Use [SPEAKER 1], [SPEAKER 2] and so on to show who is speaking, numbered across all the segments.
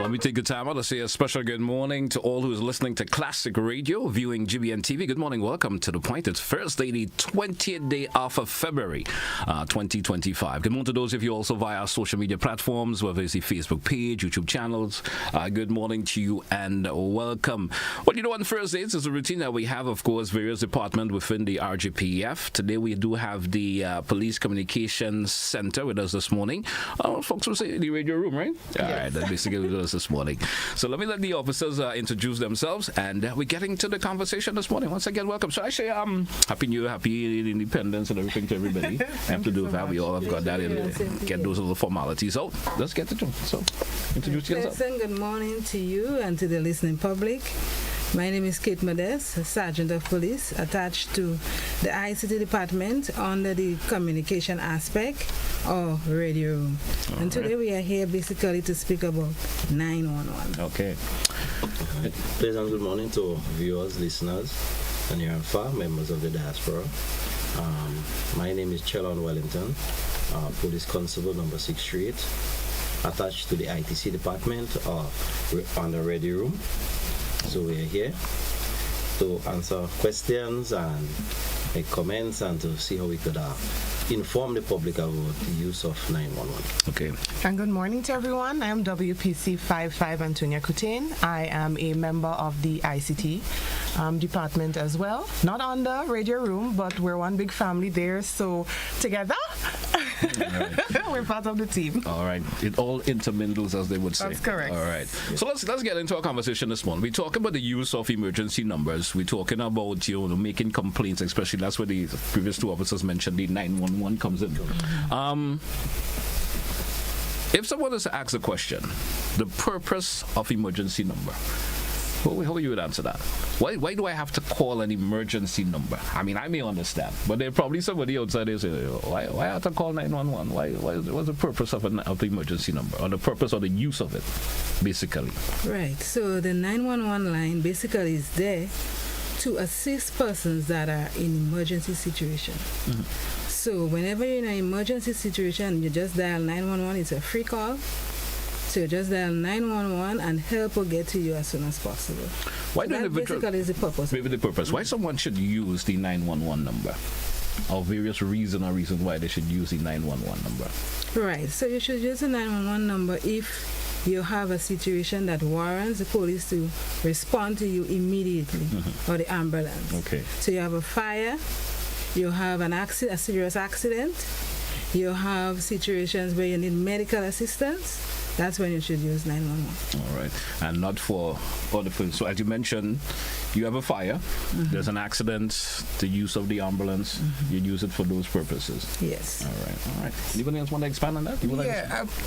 [SPEAKER 1] let me take the time out to say a special good morning to all who's listening to Classic Radio, viewing GBN TV. Good morning, welcome to The Point. It's Thursday, the 20th day of February, 2025. Good morning to those of you also via our social media platforms, whether it's the Facebook page, YouTube channels. Good morning to you and welcome. Well, you know, on Thursdays is a routine that we have, of course, various departments within the RGPF. Today we do have the Police Communications Center with us this morning. Folks will say the radio room, right? Yes. All right, that's basically with us this morning. So let me let the officers introduce themselves, and we're getting to the conversation this morning. Once again, welcome. So I say Happy New Year, Happy Independence and everything to everybody. Have to do with that. We all have got that in there. Get those little formalities. So let's get to them. So introduce yourself.
[SPEAKER 2] Good morning to you and to the listening public. My name is Kate Modest, Sergeant of Police, attached to the ICT department under the communication aspect of radio room. And today we are here basically to speak about 911.
[SPEAKER 1] Okay.
[SPEAKER 3] Pleasant good morning to viewers, listeners, and near and far, members of the diaspora. My name is Chelon Wellington, Police Constable number 638, attached to the ITC department on the radio room. So we are here to answer questions and make comments and to see how we could inform the public about the use of 911.
[SPEAKER 1] Okay.
[SPEAKER 4] And good morning to everyone. I am WPC 55 Antonia Coutain. I am a member of the ICT department as well. Not on the radio room, but we're one big family there. So together, we're part of the team.
[SPEAKER 1] All right. It all intermingles, as they would say.
[SPEAKER 4] That's correct.
[SPEAKER 1] All right. So let's get into our conversation this morning. We're talking about the use of emergency numbers. We're talking about making complaints, especially that's where the previous two officers mentioned the 911 comes in. If someone is to ask a question, the purpose of emergency number, how you would answer that? Why do I have to call an emergency number? I mean, I may understand, but there's probably somebody outside there say, why I have to call 911? What's the purpose of the emergency number, or the purpose or the use of it, basically?
[SPEAKER 2] Right. So the 911 line basically is there to assist persons that are in emergency situation. Mm-hmm. So whenever you're in an emergency situation, you just dial 911. It's a free call. So you just dial 911 and help will get to you as soon as possible.
[SPEAKER 1] Why
[SPEAKER 2] so that basically is the purpose.
[SPEAKER 1] Maybe the purpose. Why someone should use the 911 number? Or various reasons why they should use the 911 number. Right.
[SPEAKER 2] So you should use the 911 number if you have a situation that warrants the police to respond to you immediately, or the ambulance.
[SPEAKER 1] Okay.
[SPEAKER 2] So you have a fire, you have an accident, a serious accident, you have situations where you need medical assistance. That's when you should use 911.
[SPEAKER 1] All right. And not for other things. So as you mentioned, you have a fire, there's an accident, the use of the ambulance, you use it for those purposes.
[SPEAKER 2] Yes.
[SPEAKER 1] All right. Anybody else want to expand on that?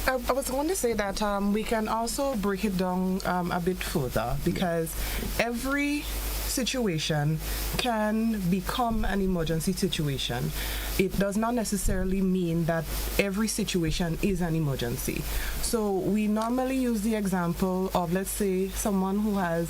[SPEAKER 4] I was going to say that we can also break it down a bit further, because every situation can become an emergency situation. It does not necessarily mean that every situation is an emergency. So we normally use the example of, let's say, someone who has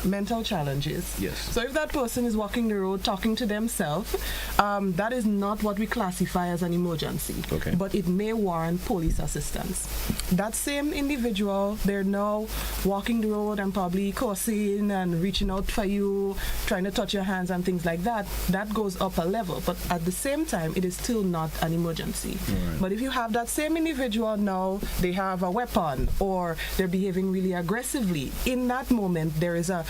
[SPEAKER 4] mental challenges.
[SPEAKER 1] Yes.
[SPEAKER 4] So if that person is walking the road talking to themselves, that is not what we classify as an emergency.
[SPEAKER 1] Okay.
[SPEAKER 4] But it may warrant police assistance. That same individual, they're now walking the road and probably cursing and reaching out for you, trying to touch your hands and things like that. That goes up a level. But at the same time, it is still not an emergency.
[SPEAKER 1] Right.
[SPEAKER 4] But if you have that same individual now, they have a weapon or they're behaving really aggressively, in that moment, there is an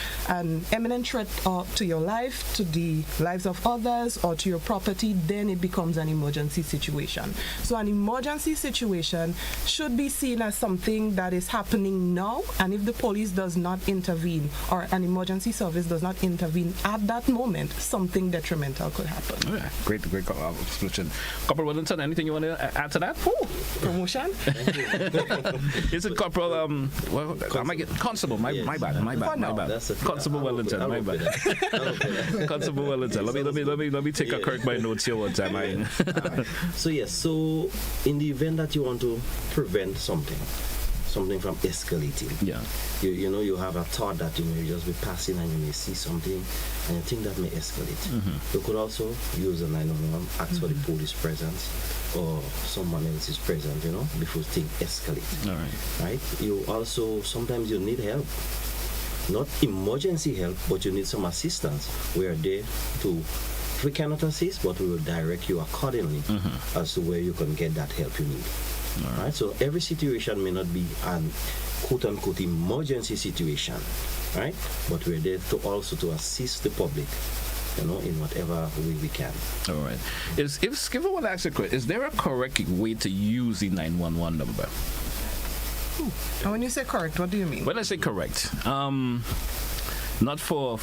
[SPEAKER 4] imminent threat to your life, to the lives of others, or to your property, then it becomes an emergency situation. So an emergency situation should be seen as something that is happening now, and if the police does not intervene, or an emergency service does not intervene at that moment, something detrimental could happen.
[SPEAKER 1] Oh, yeah. Great explanation. Corporal Wellington, anything you want to add to that?
[SPEAKER 4] Promotion?
[SPEAKER 1] Is it Corporal, Constable, my bad. Constable Wellington, my bad. Constable Wellington. Let me take a correct my notes here one time.
[SPEAKER 3] So in the event that you want to prevent something, something from escalating.
[SPEAKER 1] Yeah.
[SPEAKER 3] You know, you have a thought that you just be passing and you may see something and you think that may escalate. You could also use a 911, ask for the police presence or someone else's presence, before things escalate.
[SPEAKER 1] All right.
[SPEAKER 3] Right? You also, sometimes you need help. Not emergency help, but you need some assistance. We are there to, if we cannot assist, but we will direct you accordingly as to where you can get that help you need. All right. So every situation may not be an quote-unquote emergency situation, right? But we're there to also to assist the public, in whatever way we can.
[SPEAKER 1] All right. If I want to ask a question, is there a correct way to use the 911 number?
[SPEAKER 4] And when you say correct, what do you mean?
[SPEAKER 1] When I say correct, not for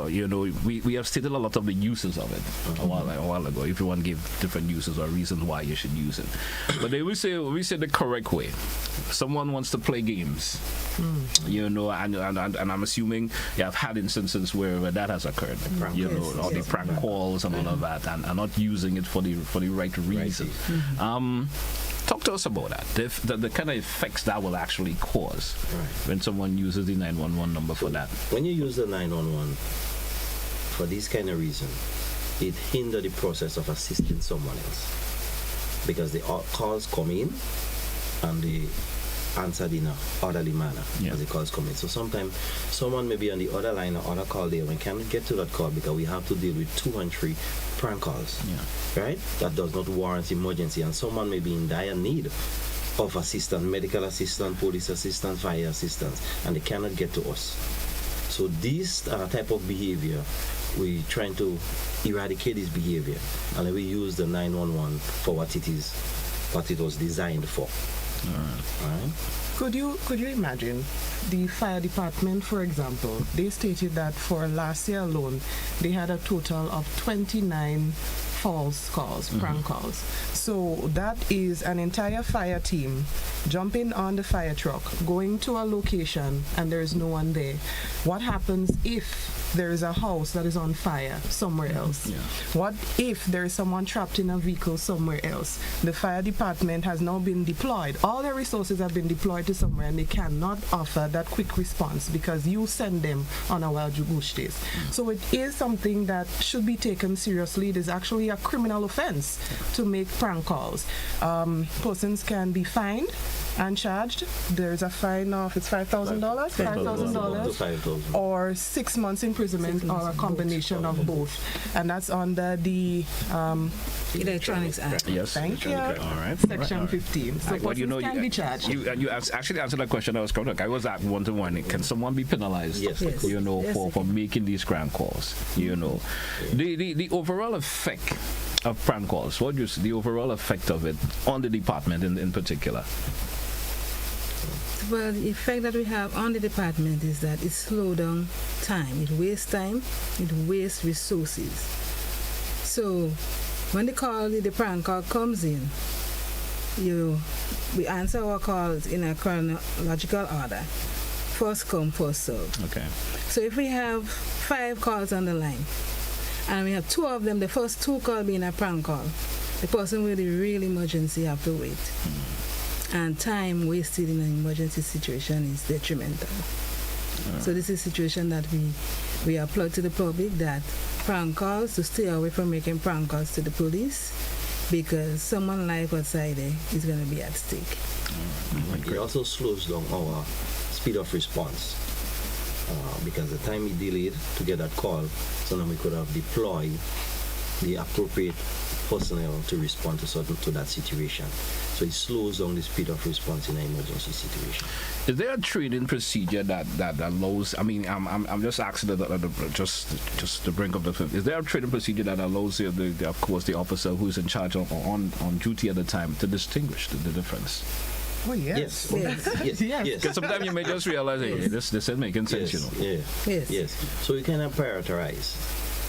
[SPEAKER 1] we have stated a lot of the uses of it a while ago. If you want to give different uses or reasons why you should use it, but then we say the correct way. Someone wants to play games, and I'm assuming you have had instances where that has occurred, or the prank calls and all of that, and not using it for the right reason. Talk to us about that, the kind of effects that will actually cause when someone uses the 911 number for that.
[SPEAKER 3] When you use the 911 for this kind of reason, it hinders the process of assisting someone else, because the calls come in and they answered in an orderly manner as the calls come in. So sometimes someone may be on the other line or other call there, we cannot get to that call because we have to deal with 2 and 3 prank calls, right? That does not warrant emergency, and someone may be in dire need of assistance, medical assistance, police assistance, fire assistance, and they cannot get to us. So this type of behavior, we're trying to eradicate this behavior, and then we use the 911 for what it was designed for. All right.
[SPEAKER 4] Could you imagine the fire department, for example? They stated that for last year alone, they had a total of 29 false calls, prank calls. So that is an entire fire team jumping on the fire truck, going to a location, and there is no one there. What happens if there is a house that is on fire somewhere else? What if there is someone trapped in a vehicle somewhere else? The fire department has now been deployed. All their resources have been deployed to somewhere, and they cannot offer that quick response because you send them on a wild goose chase. So it is something that should be taken seriously. It is actually a criminal offense to make prank calls. Persons can be fined and charged. There's a fine of $5,000, $5,000, or 6 months imprisonment, or a combination of both. And that's under the
[SPEAKER 2] Electronics Act.
[SPEAKER 1] Yes.
[SPEAKER 4] Thank you.
[SPEAKER 1] All right.
[SPEAKER 4] Section 15. So persons can be charged.
[SPEAKER 1] You actually answered that question I was coming. I was at one. Can someone be penalized?
[SPEAKER 3] Yes.
[SPEAKER 1] For making these prank calls? The overall effect of prank calls. What is the overall effect of it on the department in particular?
[SPEAKER 2] Well, the effect that we have on the department is that it slows down time. It wastes time. It wastes resources. So when the prank call comes in, we answer our calls in a chronological order. First come, first serve.
[SPEAKER 1] Okay.
[SPEAKER 2] So if we have 5 calls on the line, and we have 2 of them, the first 2 calls being a prank call, the person with the real emergency have to wait. And time wasted in an emergency situation is detrimental. So this is a situation that we applaud to the public, that prank calls, to stay away from making prank calls to the police, because someone's life outside there is going to be at stake.
[SPEAKER 3] It also slows down our speed of response, because the time we delayed to get that call, so then we could have deployed the appropriate personnel to respond to that situation. So it slows down the speed of response in an emergency situation.
[SPEAKER 1] Is there a training procedure that allows? I mean, I'm just asking just to bring up the film. Is there a training procedure that allows of course the officer who's in charge on duty at the time to distinguish the difference?
[SPEAKER 4] Oh yes.
[SPEAKER 3] Yes.
[SPEAKER 1] Because sometimes you may just realize, hey, this isn't making sense,
[SPEAKER 3] Yes. So you can prioritize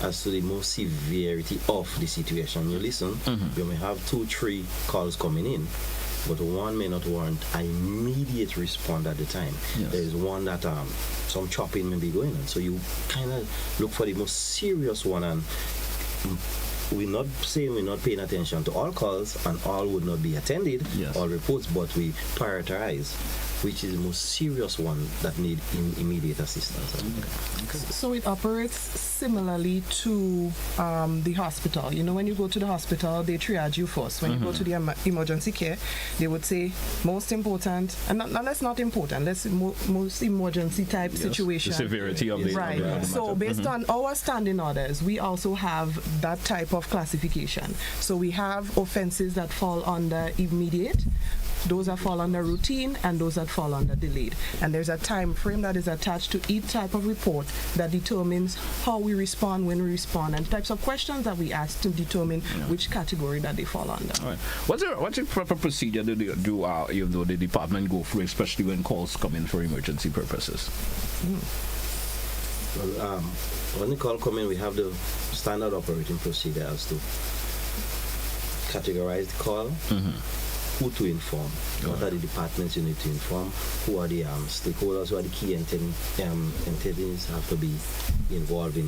[SPEAKER 3] as to the most severity of the situation. You listen, you may have 2, 3 calls coming in, but one may not warrant an immediate response at the time.
[SPEAKER 1] Yes.
[SPEAKER 3] There is one that some chopping may be going on. So you kind of look for the most serious one and we're not saying we're not paying attention to all calls and all would not be attended,
[SPEAKER 1] Yes.
[SPEAKER 3] all reports, but we prioritize which is the most serious one that need immediate assistance.
[SPEAKER 4] So it operates similarly to the hospital. You know, when you go to the hospital, they triage you first. When you go to the emergency care, they would say most important, and that's not important, that's most emergency type situation.
[SPEAKER 1] The severity of the
[SPEAKER 4] right.
[SPEAKER 1] of the
[SPEAKER 4] So
[SPEAKER 1] matter.
[SPEAKER 4] based on our standing orders, we also have that type of classification. So we have offenses that fall under immediate, those that fall under routine, and those that fall under delayed. And there's a time frame that is attached to each type of report that determines how we respond, when we respond, and types of questions that we ask to determine which category that they fall under.
[SPEAKER 1] All right. What's the proper procedure do even though the department go through, especially when calls come in for emergency purposes?
[SPEAKER 3] Well, when the call come in, we have the standard operating procedure as to categorize the call, who to inform, what are the departments you need to inform, who are the stakeholders, who are the key entities have to be involved in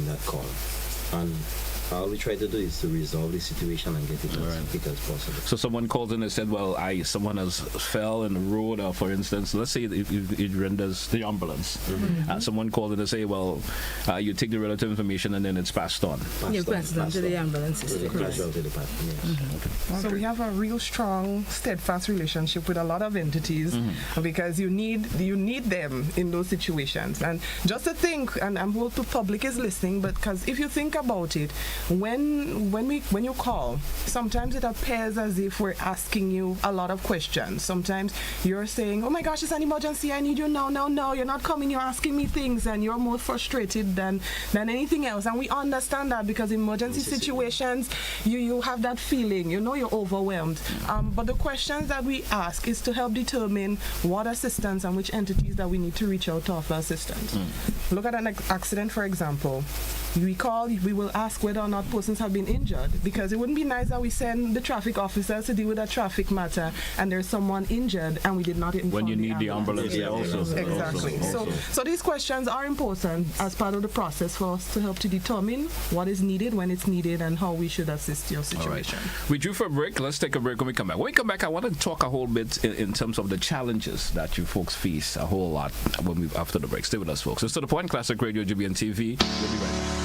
[SPEAKER 3] that call. And all we try to do is to resolve the situation and get it as quick as possible.
[SPEAKER 1] So someone calls in and said, well, someone has fell in the road, or for instance, let's say it renders the ambulance. Someone called in and say, well, you take the relative information and then it's passed on.
[SPEAKER 2] You pass it on to the ambulance system.
[SPEAKER 4] So we have a real strong, steadfast relationship with a lot of entities because you need them in those situations. And just to think, and I hope the public is listening, but because if you think about it, when you call, sometimes it appears as if we're asking you a lot of questions. Sometimes you're saying, oh my gosh, it's an emergency, I need you now, you're not coming, you're asking me things, and you're more frustrated than anything else. And we understand that because in emergency situations, you have that feeling, you're overwhelmed. But the questions that we ask is to help determine what assistance and which entities that we need to reach out to offer assistance. Look at an accident, for example. We will ask whether or not persons have been injured, because it wouldn't be nice that we send the traffic officers to deal with a traffic matter and there's someone injured and we did not inform
[SPEAKER 1] when you need the ambulance.
[SPEAKER 4] Exactly. So these questions are important as part of the process for us to help to determine what is needed, when it's needed, and how we should assist your situation.
[SPEAKER 1] We due for a break. Let's take a break when we come back. When we come back, I want to talk a whole bit in terms of the challenges that you folks face a whole lot after the break. Stay with us, folks. It's To The Point, Classic Radio, GBN TV. We'll be right back.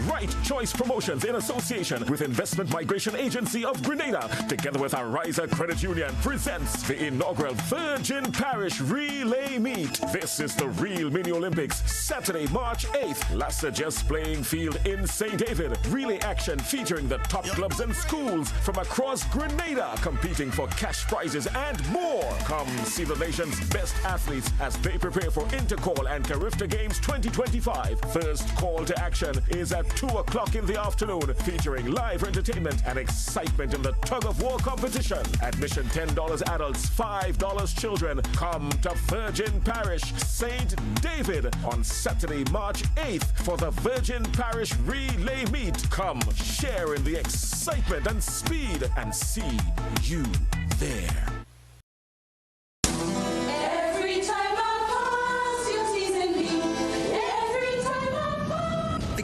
[SPEAKER 5] Right Choice Promotions in association with Investment Migration Agency of Grenada, together with Ariza Credit Union, presents the inaugural Virgin Parish Relay Meet. This is the real mini Olympics, Saturday, March 8th. Lassa Just Playing Field in St. David. Relay action featuring the top clubs and schools from across Grenada, competing for cash prizes and more. Come see the nation's best athletes as they prepare for Intercall and Carifta Games 2025. First call to action is at 2 o'clock in the afternoon, featuring live entertainment and excitement in the tug-of-war competition. Admission $10 adults, $5 children. Come to Virgin Parish, St. David on Saturday, March 8th for the Virgin Parish Relay Meet. Come share in the excitement and speed and see you there.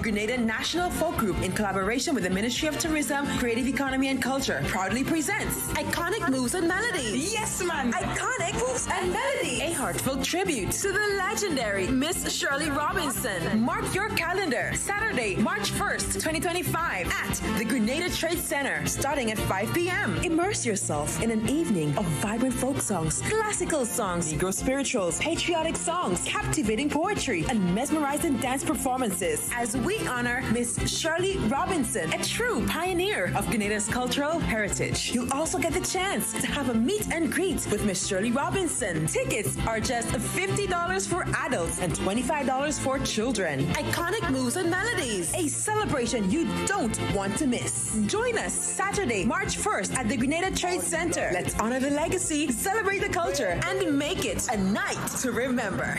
[SPEAKER 6] Grenada National Folk Group, in collaboration with the Ministry of Tourism, Creative Economy and Culture, proudly presents Iconic Moves and Melodies. Yes, man! Iconic Moves and Melodies. A heartfelt tribute to the legendary Miss Shirley Robinson. Mark your calendar. Saturday, March 1st, 2025 at the Grenada Trade Center, starting at 5 p.m. Immerse yourself in an evening of vibrant folk songs, classical songs, Negro spirituals, patriotic songs, captivating poetry, and mesmerizing dance performances as we honor Miss Shirley Robinson, a true pioneer of Grenada's cultural heritage. You'll also get the chance to have a meet and greet with Miss Shirley Robinson. Tickets are just $50 for adults and $25 for children. Iconic Moves and Melodies, a celebration you don't want to miss. Join us Saturday, March 1st at the Grenada Trade Center. Let's honor the legacy, celebrate the culture, and make it a night to remember.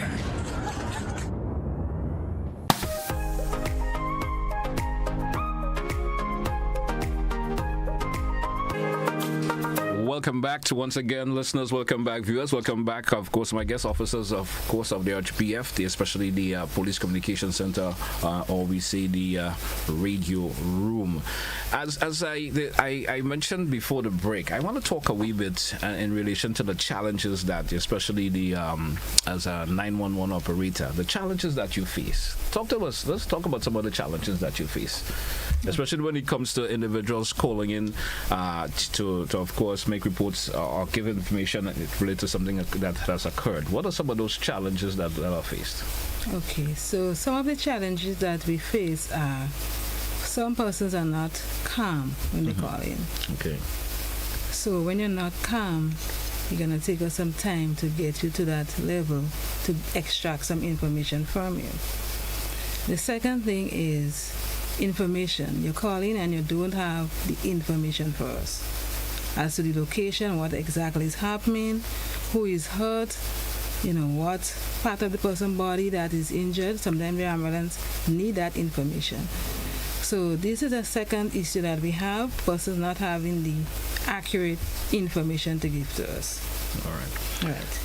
[SPEAKER 1] welcome back to once again, listeners. Welcome back, viewers. Welcome back, of course, my guest officers, of course, of the RGPF, especially the Police Communication Center, or we say the radio room. As I mentioned before the break, I want to talk a wee bit in relation to the challenges that, especially the as a 911 operator, the challenges that you face. Talk to us. Let's talk about some of the challenges that you face, especially when it comes to individuals calling in to of course make reports or give information related to something that has occurred. What are some of those challenges that are faced?
[SPEAKER 2] Okay, so some of the challenges that we face are some persons are not calm when they call in.
[SPEAKER 1] Okay.
[SPEAKER 2] So when you're not calm, you're going to take us some time to get you to that level to extract some information from you. The second thing is information. You're calling and you don't have the information for us as to the location, what exactly is happening, who is hurt, what part of the person's body that is injured. Sometimes the ambulance need that information. So this is a second issue that we have, persons not having the accurate information to give to us.
[SPEAKER 1] All right.
[SPEAKER 2] Right.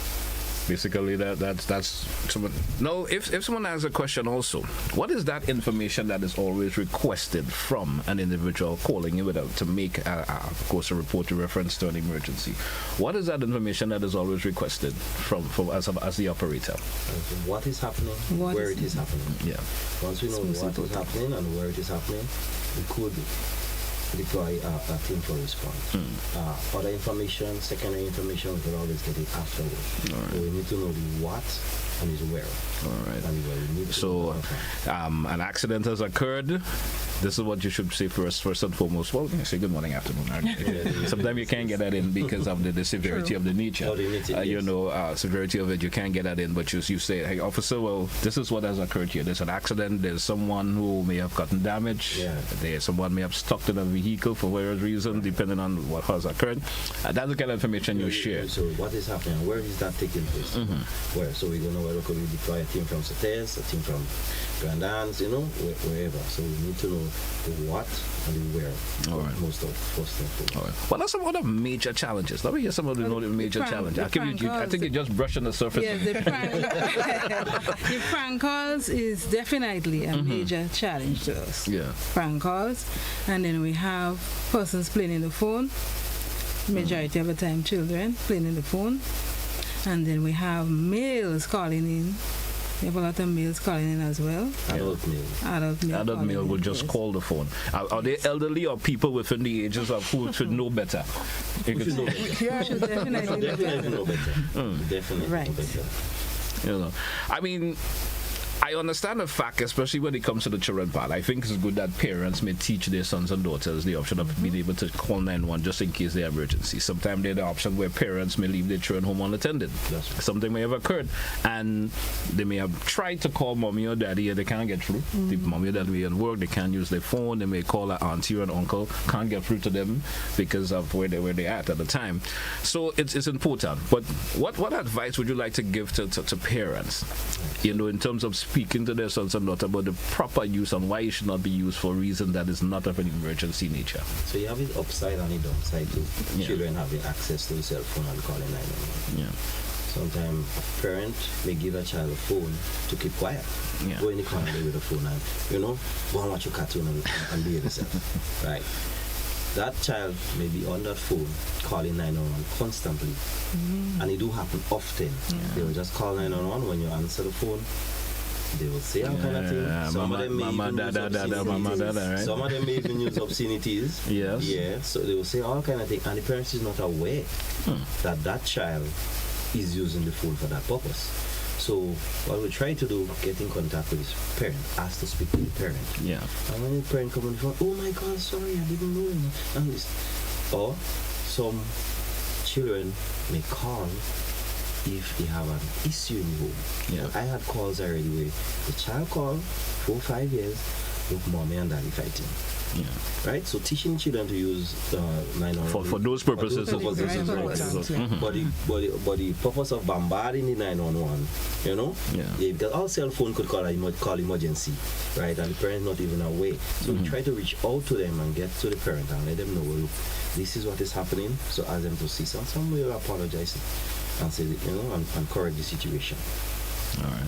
[SPEAKER 1] Basically, that's someone. No, if someone has a question also, what is that information that is always requested from an individual calling in to make, of course, a report in reference to an emergency? What is that information that is always requested from as the operator?
[SPEAKER 3] What is happening, where it is happening.
[SPEAKER 1] Yeah.
[SPEAKER 3] Once we know what is happening and where it is happening, we could deploy a team for response. Other information, secondary information, we can always get it afterwards.
[SPEAKER 1] Right.
[SPEAKER 3] So we need to know the what and the where.
[SPEAKER 1] All right.
[SPEAKER 3] And where we need to
[SPEAKER 1] So, an accident has occurred. This is what you should say first and foremost. Well, you say good morning, afternoon. Sometimes you can't get that in because of the severity of the nature. Severity of it, you can't get that in. But you say, hey, officer, well, this is what has occurred here. There's an accident. There's someone who may have gotten damaged.
[SPEAKER 3] Yeah.
[SPEAKER 1] Someone may have stuck in a vehicle for various reasons, depending on what has occurred. That's the kind of information you share.
[SPEAKER 3] So what is happening? Where is that taking place? Where? So we're going to whether we deploy a team from Sates, a team from Grenada, wherever. So we need to know the what and the where.
[SPEAKER 1] All right.
[SPEAKER 3] Most of first and foremost.
[SPEAKER 1] All right. What are some other major challenges? Let me hear some of the major challenges. I think you're just brushing the surface.
[SPEAKER 2] Yes, the prank calls is definitely a major challenge to us.
[SPEAKER 1] Yeah.
[SPEAKER 2] Prank calls. And then we have persons playing in the phone. Majority of the time children playing in the phone. And then we have males calling in. We have a lot of males calling in as well.
[SPEAKER 3] Adult
[SPEAKER 1] male will just call the phone. Are they elderly or people within the ages of who should know better?
[SPEAKER 3] Should know better.
[SPEAKER 2] Yeah, should definitely
[SPEAKER 3] know better. Definitely
[SPEAKER 2] right.
[SPEAKER 3] know better.
[SPEAKER 1] I mean, I understand the fact, especially when it comes to the children part. I think it's good that parents may teach their sons and daughters the option of being able to call 911 just in case there are emergencies. Sometimes there's the option where parents may leave their children home unattended.
[SPEAKER 3] Right.
[SPEAKER 1] Something may have occurred, and they may have tried to call mommy or daddy and they can't get through. The mommy or daddy may at work, they can't use their phone. They may call an auntie or an uncle, can't get through to them because of where they're at the time. So it's important. But what advice would you like to give to parents, in terms of speaking to their sons and daughters about the proper use and why it should not be used for a reason that is not of an emergency nature?
[SPEAKER 3] So you have the upside and the downside to children having access to the cell phone and calling 911.
[SPEAKER 1] Yeah.
[SPEAKER 3] Sometimes a parent may give a child a phone to keep quiet.
[SPEAKER 1] Yeah.
[SPEAKER 3] Go in the corner with a phone and, go and watch your cartoon and behave yourself. Right. That child may be on that phone calling 911 constantly. And it do happen often. They will just call 911 when you answer the phone. They will say all kind of things. Some of them may even use obscenities.
[SPEAKER 1] Yes.
[SPEAKER 3] Yeah, so they will say all kind of things. And the parents is not aware that child is using the phone for that purpose. So what we try to do, get in contact with his parent, ask to speak to the parent.
[SPEAKER 1] Yeah.
[SPEAKER 3] And when the parent comes on the phone, oh my God, sorry, I didn't know. And this. Or some children may call if they have an issue in the home.
[SPEAKER 1] Yeah.
[SPEAKER 3] I had calls already where the child called 4 or 5 years, look, mommy and daddy fighting. right? So teaching children to use 911
[SPEAKER 1] for those purposes.
[SPEAKER 3] But the purpose of bombarding the 911, because our cell phone could call emergency, right? And the parent not even aware. So we try to reach out to them and get to the parent and let them know, look, this is what is happening. So ask them to see some will apologize and say, and correct the situation.
[SPEAKER 1] All right.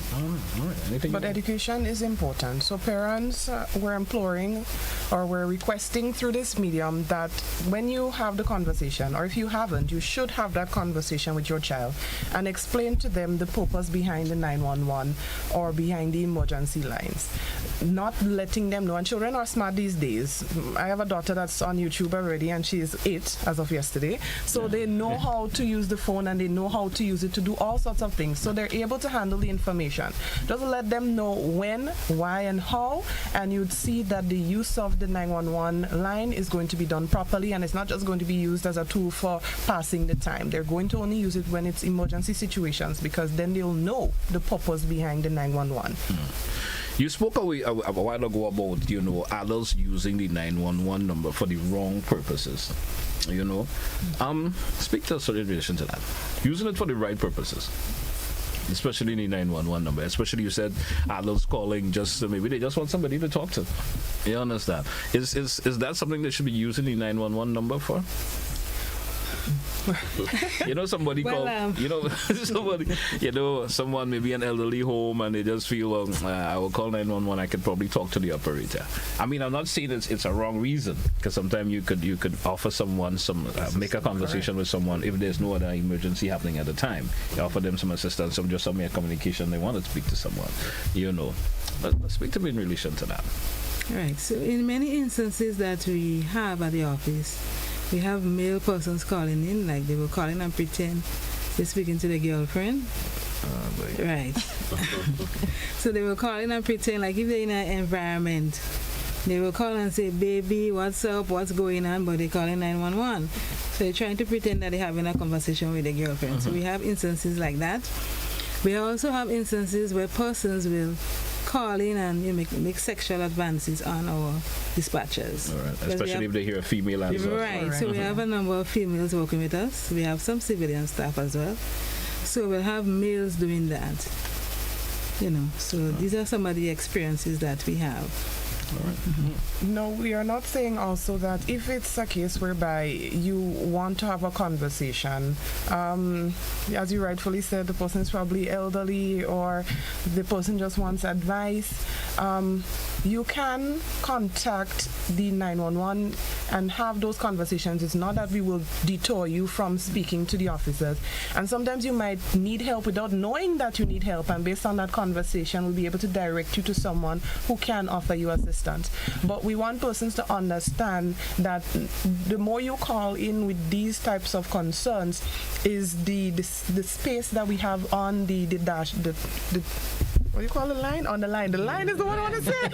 [SPEAKER 1] Anything?
[SPEAKER 4] But education is important. So parents, we're imploring or we're requesting through this medium that when you have the conversation, or if you haven't, you should have that conversation with your child and explain to them the purpose behind the 911 or behind the emergency lines. Not letting them know. And children are smart these days. I have a daughter that's on YouTube already, and she is 8 as of yesterday. So they know how to use the phone, and they know how to use it to do all sorts of things. So they're able to handle the information. Just let them know when, why, and how, and you'd see that the use of the 911 line is going to be done properly, and it's not just going to be used as a tool for passing the time. They're going to only use it when it's emergency situations, because then they'll know the purpose behind the 911.
[SPEAKER 1] You spoke a while ago about, adults using the 911 number for the wrong purposes. Speak to us in relation to that. Using it for the right purposes. Especially the 911 number. Especially you said adults calling maybe they just want somebody to talk to. You understand? Is that something they should be using the 911 number for? Somebody called, someone maybe an elderly home, and they just feel, I will call 911, I could probably talk to the operator. I mean, I'm not saying it's a wrong reason, because sometimes you could offer someone make a conversation with someone if there's no other emergency happening at the time. You offer them some assistance, some mere communication, they want to speak to someone, But speak to me in relation to that.
[SPEAKER 2] Right, so in many instances that we have at the office, we have male persons calling in, like they will call in and pretend they're speaking to their girlfriend. Right. So they will call in and pretend, like if they're in an environment, they will call and say, baby, what's up, what's going on, but they call in 911. So they're trying to pretend that they're having a conversation with their girlfriend. So we have instances like that. We also have instances where persons will call in and make sexual advances on our dispatchers.
[SPEAKER 1] All right. Especially if they hear a female answer.
[SPEAKER 2] Right. So we have a number of females working with us. We have some civilian staff as well. So we'll have males doing that. So these are some of the experiences that we have.
[SPEAKER 4] No, we are not saying also that if it's a case whereby you want to have a conversation, as you rightfully said, the person is probably elderly or the person just wants advice, you can contact the 911 and have those conversations. It's not that we will detour you from speaking to the officers. And sometimes you might need help without knowing that you need help, and based on that conversation, we'll be able to direct you to someone who can offer you assistance. But we want persons to understand that the more you call in with these types of concerns is the space that we have on the dash, what do you call the line? On the line. The line is the one I want to say.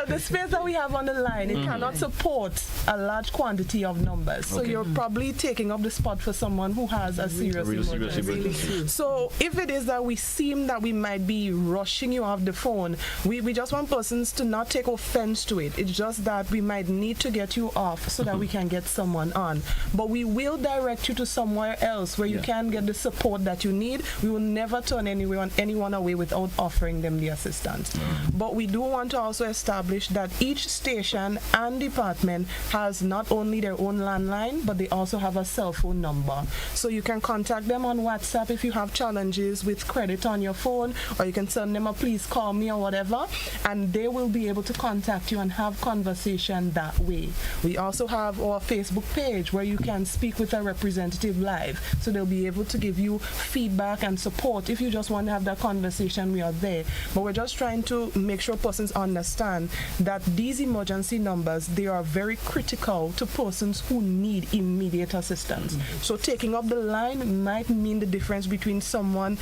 [SPEAKER 4] The space that we have on the line, it cannot support a large quantity of numbers. So you're probably taking up the spot for someone who has a serious emergency. So if it is that we seem that we might be rushing you off the phone, we just want persons to not take offense to it. It's just that we might need to get you off so that we can get someone on. But we will direct you to somewhere else where you can get the support that you need. We will never turn anyone away without offering them the assistance. But we do want to also establish that each station and department has not only their own landline, but they also have a cell phone number. So you can contact them on WhatsApp if you have challenges with credit on your phone, or you can send them a please call me or whatever, and they will be able to contact you and have conversation that way. We also have our Facebook page where you can speak with a representative live, so they'll be able to give you feedback and support. If you just want to have that conversation, we are there. But we're just trying to make sure persons understand that these emergency numbers, they are very critical to persons who need immediate assistance. So taking up the line might mean the difference between someone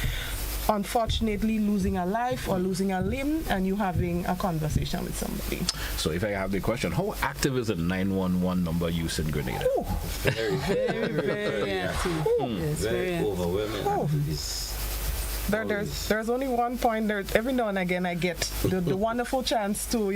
[SPEAKER 4] unfortunately losing a life or losing a limb and you having a conversation with somebody.
[SPEAKER 1] So if I have the question, how active is the 911 number used in Grenada?
[SPEAKER 3] Very, very, very active.
[SPEAKER 2] Yes,
[SPEAKER 3] very overwhelming.
[SPEAKER 4] There's only one point. Every now and again I get the wonderful chance to,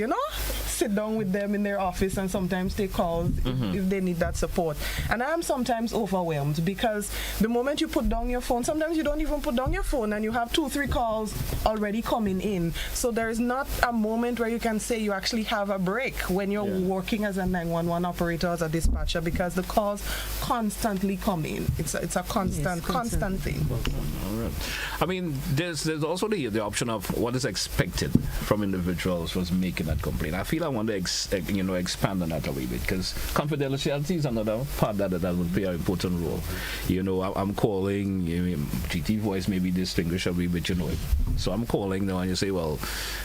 [SPEAKER 4] sit down with them in their office and sometimes take calls if they need that support. And I am sometimes overwhelmed because the moment you put down your phone, sometimes you don't even put down your phone and you have 2-3 calls already coming in. So there is not a moment where you can say you actually have a break when you're working as a 911 operator, as a dispatcher, because the calls constantly come in. It's a constant thing.
[SPEAKER 1] All right. I mean, there's also the option of what is expected from individuals who's making that complaint. I feel I want to expand on that a wee bit, because confidentiality is another part that would play an important role. I'm calling, GT voice may be distinguished a wee bit, So I'm calling now, and you say, well,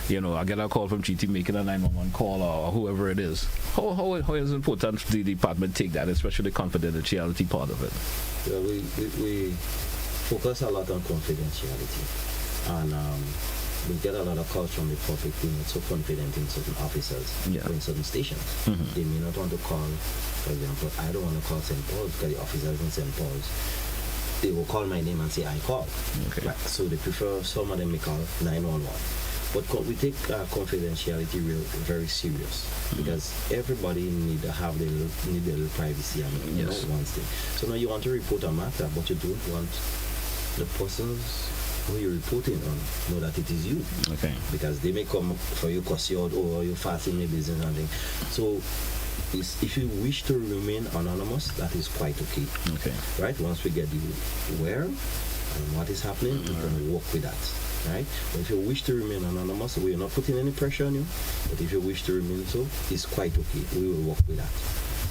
[SPEAKER 1] I get a call from GT making a 911 call or whoever it is. How is it important the department take that, especially the confidentiality part of it?
[SPEAKER 3] Yeah, we focus a lot on confidentiality, and we get a lot of calls from the public being not so confident in certain officers or in certain stations. They may not want to call, for example, I don't want to call St. Paul's because the officers in St. Paul's, they will call my name and say I call.
[SPEAKER 1] Okay.
[SPEAKER 3] Right? So they prefer, some of them may call 911. But we take confidentiality very serious, because everybody need their little privacy and one thing. So now you want to report a matter, but you don't want the persons who you're reporting on know that it is you.
[SPEAKER 1] Okay.
[SPEAKER 3] Because they may come for you because you're fasting maybe and something. So if you wish to remain anonymous, that is quite okay. Okay. Right? Once we get you where and what is happening, we can work with that. Right? But if you wish to remain anonymous, we are not putting any pressure on you. But if you wish to remain so, it's quite okay. We will work with that.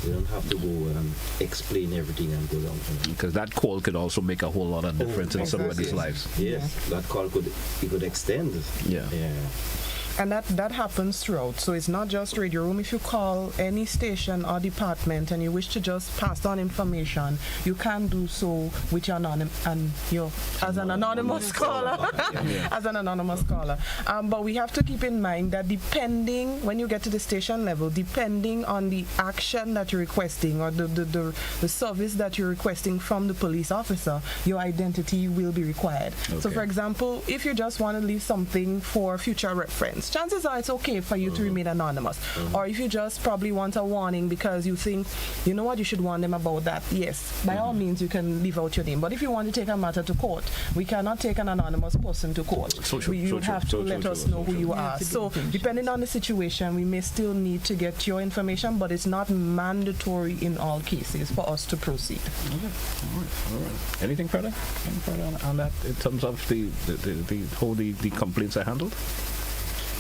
[SPEAKER 3] We don't have to go and explain everything and go down.
[SPEAKER 1] Because that call could also make a whole lot of difference in somebody's lives.
[SPEAKER 3] Yes, that call could extend.
[SPEAKER 1] Yeah.
[SPEAKER 4] And that happens throughout. So it's not just Radio Room. If you call any station or department and you wish to just pass on information, you can do so with your as an anonymous caller. As an anonymous caller. But we have to keep in mind that depending, when you get to the station level, depending on the action that you're requesting or the service that you're requesting from the police officer, your identity will be required. Okay. So for example, if you just want to leave something for future reference, chances are it's okay for you to remain anonymous. Or if you just probably want a warning because you think, you know what, you should warn them about that, yes, by all means you can leave out your name. But if you want to take a matter to court, we cannot take an anonymous person to court. You have to let us know who you are. So depending on the situation, we may still need to get your information, but it's not mandatory in all cases for us to proceed.
[SPEAKER 1] Okay. All right. Anything further? On that in terms of how the complaints are handled?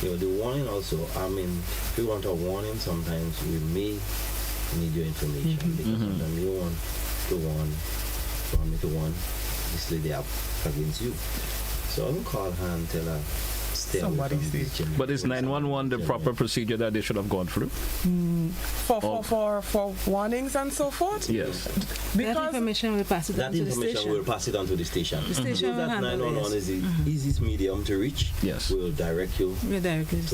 [SPEAKER 3] The warning also, if you want a warning, sometimes we may need your information, because sometimes you want me to warn this lady up against you. So I will call her and tell her,
[SPEAKER 1] But is 911 the proper procedure that they should have gone through?
[SPEAKER 4] For warnings and so forth?
[SPEAKER 1] Yes.
[SPEAKER 2] Because that information will pass it on to the station.
[SPEAKER 3] Will pass it on to the station.
[SPEAKER 2] The station will
[SPEAKER 3] that 911 is the easiest medium to reach.
[SPEAKER 1] Yes.
[SPEAKER 3] We'll direct you to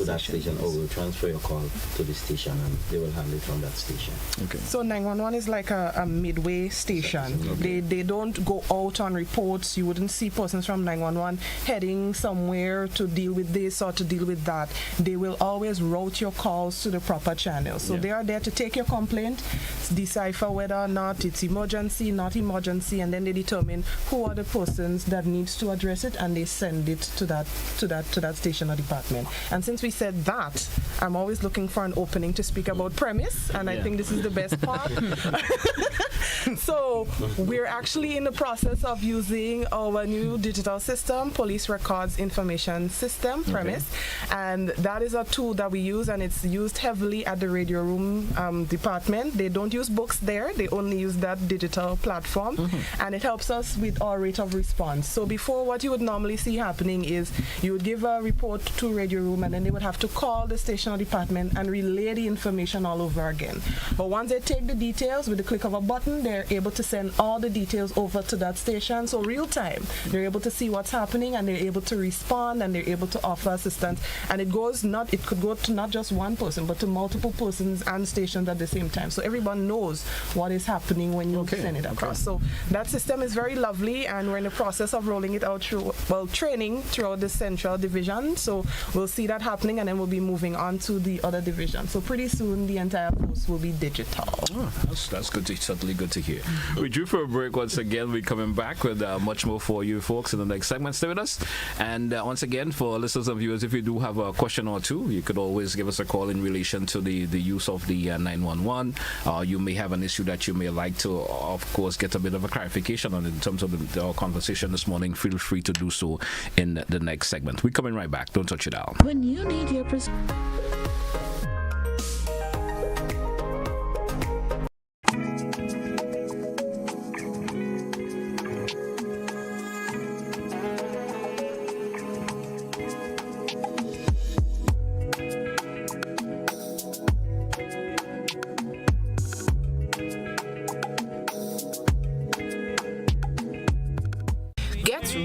[SPEAKER 3] that station, or we'll transfer your call to the station and they will handle it from that station.
[SPEAKER 1] Okay.
[SPEAKER 4] So 911 is like a midway station. Okay. They don't go out on reports. You wouldn't see persons from 911 heading somewhere to deal with this or to deal with that. They will always route your calls to the proper channel. So they are there to take your complaint, decipher whether or not it's emergency, not emergency, and then they determine who are the persons that needs to address it, and they send it to that station or department. And since we said that, I'm always looking for an opening to speak about premise, and I think this is the best part. So we're actually in the process of using our new digital system, Police Records Information System, premise, and that is a tool that we use, and it's used heavily at the Radio Room department. They don't use books there, they only use that digital platform, and it helps us with our rate of response. So before, what you would normally see happening is you would give a report to Radio Room, and then they would have to call the station or department and relay the information all over again. But once they take the details, with the click of a button, they're they're able to send all the details over to that station. So real time, they're able to see what's happening, and they're able to respond, and they're able to offer assistance. And it could go to not just one person, but to multiple persons and stations at the same time. So everyone knows what is happening when you send it across. So that system is very lovely, and we're in the process of rolling it out through, training throughout the central division. So we'll see that happening, and then we'll be moving on to the other division. So pretty soon the entire post will be digital.
[SPEAKER 1] Oh, that's good. Certainly good to hear. We're due for a break once again. We're coming back with much more for you folks in the next segment. Stay with us. And once again, for listeners and viewers, if you do have a question or two, you could always give us a call in relation to the use of the 911. You may have an issue that you may like to, of course, get a bit of a clarification on in terms of our conversation this morning. Feel free to do so in the next segment. We're coming right back. Don't touch it down.
[SPEAKER 7] When you need your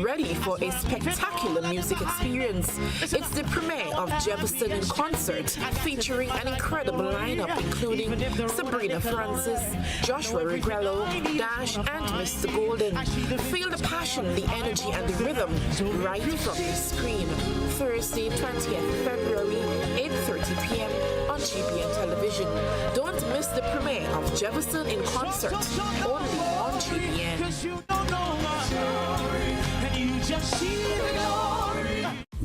[SPEAKER 8] ready for a spectacular music experience. It's the premiere of Jefferson in Concert, featuring an incredible lineup including Sabrina Francis, Joshua Regrello, Dash, and Mr. Golden. Feel the passion, the energy, and the rhythm right from the screen. Thursday, 20th February, 8:30 p.m. on GBN Television. Don't miss the premiere of Jefferson in Concert, only on GBN.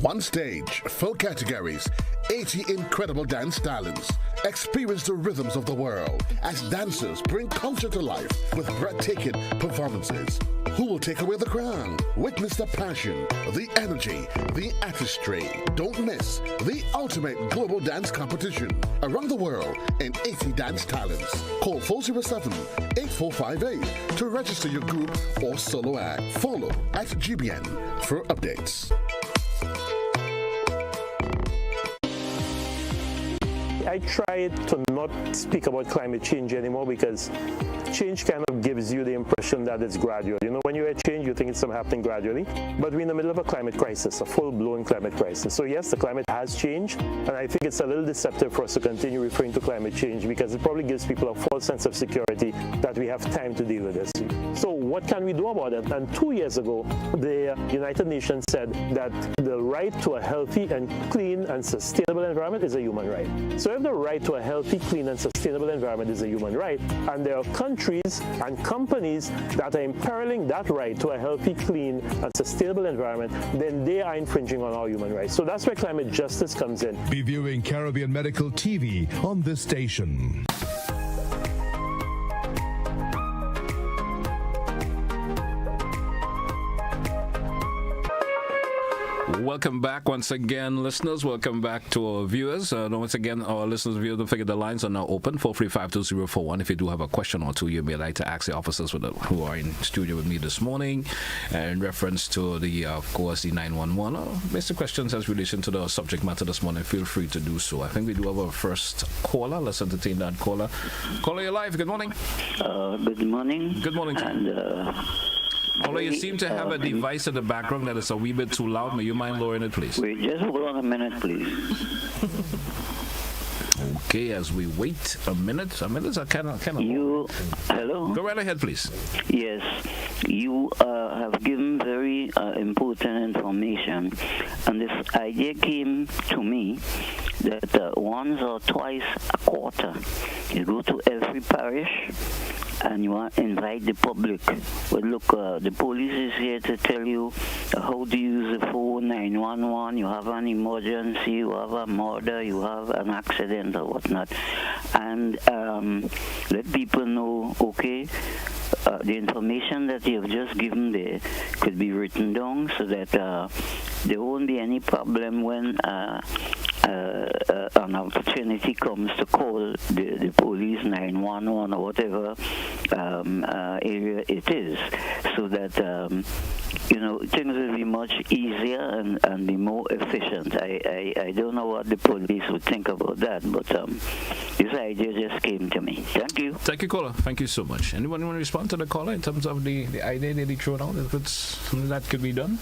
[SPEAKER 9] One stage, 4 categories, 80 incredible dance talents. Experience the rhythms of the world as dancers bring culture to life with breathtaking performances. Who will take away the crown? Witness the passion, the energy, the artistry. Don't miss the ultimate global dance competition around the world in 80 dance talents. Call 407-8458 to register your group or solo act. Follow at GBN for updates.
[SPEAKER 10] I try to not speak about climate change anymore because change kind of gives you the impression that it's gradual. You know, when you hear change, you think it's happening gradually. But we're in the middle of a climate crisis, a full-blown climate crisis. So yes, the climate has changed, and I think it's a little deceptive for us to continue referring to climate change because it probably gives people a false sense of security that we have time to deal with this. So what can we do about it? And 2 years ago, the United Nations said that the right to a healthy and clean and sustainable environment is a human right. So if the right to a healthy, clean and sustainable environment is a human right, and there are countries and companies that are imperiling that right to a healthy, clean and sustainable environment, then they are infringing on our human rights. So that's where climate justice comes in.
[SPEAKER 11] Be viewing Caribbean Medical TV on this station.
[SPEAKER 1] Welcome back once again, listeners. Welcome back to our viewers. Once again, our listeners and viewers, don't forget the lines are now open, 435-2041. If you do have a question or two, you may like to ask the officers who are in studio with me this morning in reference to the, of course, the 911 or basic questions as relation to the subject matter this morning. Feel free to do so. I think we do have our first caller. Let's entertain that caller. Caller, you're live. Good morning.
[SPEAKER 12] Good morning.
[SPEAKER 1] Good morning to you. Caller, you seem to have a device in the background that is a wee bit too loud. May you mind lowering it, please?
[SPEAKER 12] Wait, just hold on a minute, please.
[SPEAKER 1] Okay, as we wait a minute are kind of.
[SPEAKER 12] Hello?
[SPEAKER 1] Go right ahead, please.
[SPEAKER 12] Yes, you have given very important information, and this idea came to me that once or twice a quarter, you go to every parish and you invite the public. Well, look, the police is here to tell you how to use the phone, 911, you have an emergency, you have a murder, you have an accident or whatnot. And let people know, okay, the information that you have just given there could be written down so that there won't be any problem when an opportunity comes to call the police 911 or whatever area it is, so that things will be much easier and be more efficient. I don't know what the police would think about that, but this idea just came to me. Thank you.
[SPEAKER 1] Thank you, caller. Thank you so much. Anyone want to respond to the caller in terms of the idea that he threw out? If it's something that could be done?